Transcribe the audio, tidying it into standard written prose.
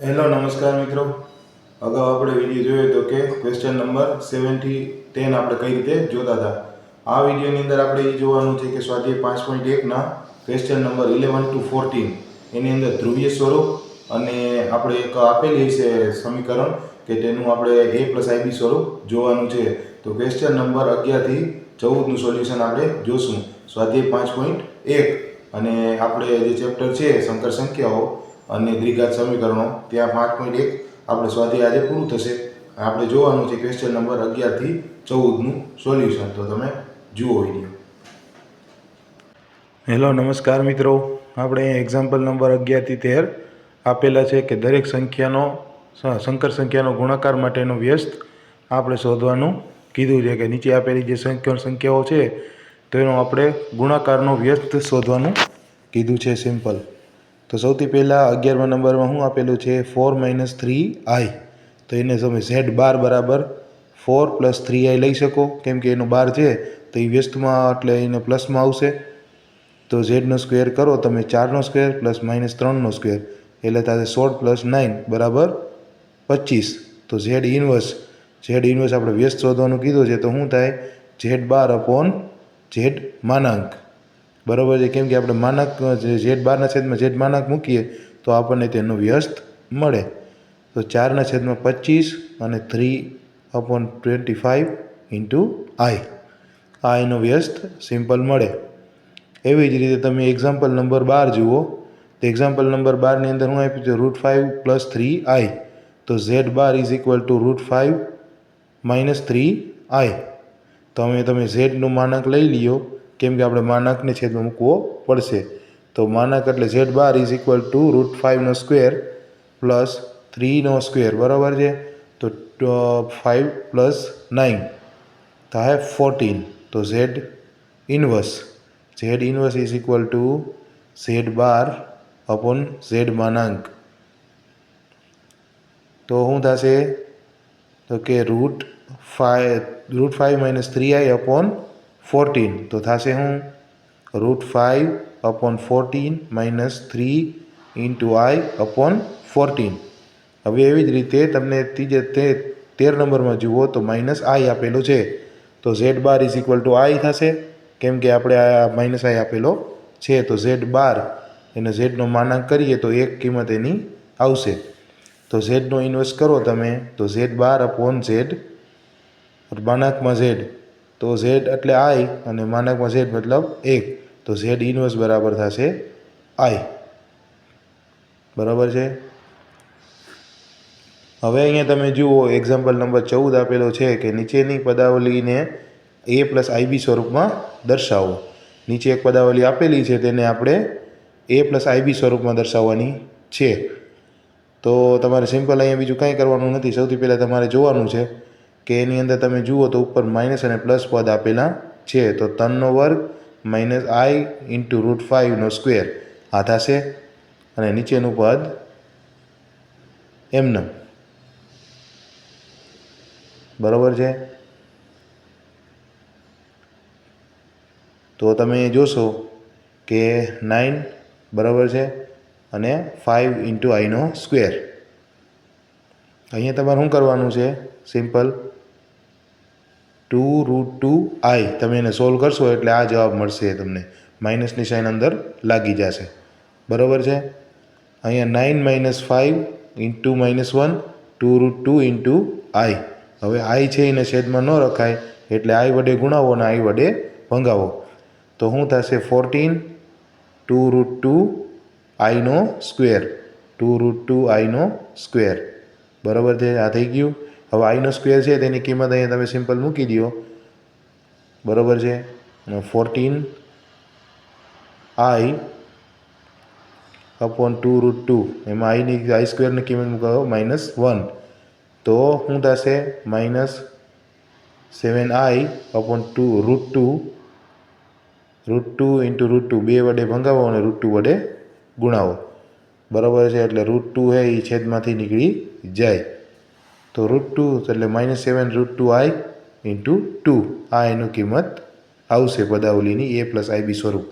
Hello નમસ્કાર મિત્રો. અગાઉ આપણે વિડીયો જોયો હતો કે ક્વેશ્ચન નંબર 7 થી 10 આપણે કઈ રીતે જોતા હતા. આ વિડીયોની અંદર આપણે એ જોવાનું છે કે સ્વાધ્યાય 5.1 ના ક્વેશ્ચન નંબર 11 to 14 એની અંદર ધ્રુવીય સ્વરૂપ અને આપણે એક આપેલી છે સમીકરણ કે તેનું આપણે a + ib સ્વરૂપ જોવાનું છે. તો ક્વેશ્ચન નંબર 11 થી 14 નું સોલ્યુશન આપણે જોશું સ્વાધ્યાય 5.1 અને આપણે જે ચેપ્ટર છે સંકર સંખ્યાઓ અને દ્વિઘાત સમીકરણો ત્યાં 5.1 આપણે સ્વાધ્યાય આજે પૂરું થશે. આપણે જોવાનું છે ક્વેશ્ચન નંબર 11 થી 14 નું સોલ્યુશન. તો તમે જુઓ વિડીયો. હેલો નમસ્કાર મિત્રો. આપણે એક્ઝામ્પલ નંબર 11 થી 13 આપેલા છે કે દરેક સંખ્યાનો સંકર સંખ્યાનો ગુણાકાર માટેનો વ્યસ્ત આપણે શોધવાનું કીધું છે કે નીચે આપેલી જે સંખ્યાઓ છે તેનો આપણે ગુણાકારનો વ્યસ્ત શોધવાનું કીધું છે સિમ્પલ. તો સૌથી પહેલાં 11મા નંબરમાં શું આપેલું છે 4 - 3i. તો એને તમે z બાર બરાબર 4 + 3i લઈ શકો કેમ કે એનો બાર છે તો એ વ્યસ્તમાં એટલે એને પ્લસમાં આવશે. તો ઝેડનો સ્ક્વેર કરો તમે 4નો સ્ક્વેર પ્લસ -3નો સ્ક્વેર એટલે થશે 16 + 9 બરાબર 25. તો ઝેડ ઇન્વર્સ આપણે વ્યસ્ત શોધવાનું કીધું છે તો શું થાય z બાર અપોન z માનાંક બરાબર છે કેમ કે આપણે માનાંક z માનાંક મૂકીએ તો આપણને તેનો વ્યસ્ત મળે. તો 4/25 અને 3/25 × i આ એનો વ્યસ્ત સિમ્પલ મળે. એવી જ રીતે તમે એક્ઝામ્પલ નંબર 12 જુઓ. તો એક્ઝામ્પલ નંબર 12 ની અંદર શું આપ્યું છે √5 + 3i. તો z બાર √5 - 3i. તો તમે z નું માનાંક લઈ લ્યો કેમ કે આપણે માનાંકને છેદમાં મૂકવો પડશે. તો માનાંક એટલે z બાર √5નો સ્ક્વેર પ્લસ 3નો સ્ક્વેર બરાબર છે. તો 5 + 9 થાય 14. તો z ઇન્વર્સ z બાર અપોન z માનાંક. તો શું થશે તો કે √5 - 3i અપોન 14. તો થશે શું √5/14 - 3 × i અપોન 14. હવે એવી જ રીતે તમને 13 નંબરમાં જુઓ તો -i આપેલો છે. તો z બાર i થશે કેમ કે આપણે આ -i આપેલો છે. તો z બાર એને zનો માનાંક કરીએ તો એક કિંમત એની આવશે. તો zનો ઇન્વર્સ કરો તમે તો z બાર અપોન z માનાંકમાં z. તો z એટલે i અને માનાંકમાં z મતલબ 1. તો z ઇન્વર્સ બરાબર થશે i. બરાબર છે. હવે અહીંયા તમે જુઓ એક્ઝામ્પલ નંબર 14 આપેલો છે કે નીચેની પદાવલીને a + ib સ્વરૂપમાં દર્શાવો. નીચે એક પદાવલી આપેલી છે તેને આપણે a + ib સ્વરૂપમાં દર્શાવવાની છે. તો તમારે સિમ્પલ અહીંયા બીજું કાંઈ કરવાનું નથી. સૌથી પહેલાં તમારે જોવાનું છે કે એની અંદર તમે જુઓ તો ઉપર માઇનસ અને પ્લસ પદ આપેલા છે. તો 3² - i × √5નો સ્ક્વેર આ થશે અને નીચેનું પદ એમને બરાબર છે. તો તમે જોશો કે 9 બરાબર છે અને 5 × iનો સ્ક્વેર. અહીંયા તમારે શું કરવાનું છે સિમ્પલ 2√2i. તમે એને સોલ્વ કરશો એટલે આ જવાબ મળશે તમને. માઇનસની સાઇન અંદર લાગી જશે બરાબર છે. અહીંયા 9 - 5 × -1 2√2 × i. હવે i છે એને છેદમાં ન રખાય એટલે i વડે ગુણાવો અને i વડે ભંગાવો. તો શું થશે 14 2√2 iનો સ્ક્વેર 2√2 iનો સ્ક્વેર બરાબર છે. આ થઈ ગયું. હવે iનો સ્ક્વેર છે તેની કિંમત અહીંયા તમે સિમ્પલ મૂકી દો બરાબર છે. 14 i અપોન 2√2 એમાં i સ્ક્વેરની કિંમત મૂકો -1. તો શું થશે -7i અપોન √2 √2 બે વડે ભંગાવો અને √2 વડે ગુણાવો બરાબર છે. એટલે √2 છે એ છેદમાંથી નીકળી જાય. તો √2 એટલે -7√2i × 2 આ એનું કિંમત આવશે પદાવલીની a + ib સ્વરૂપ.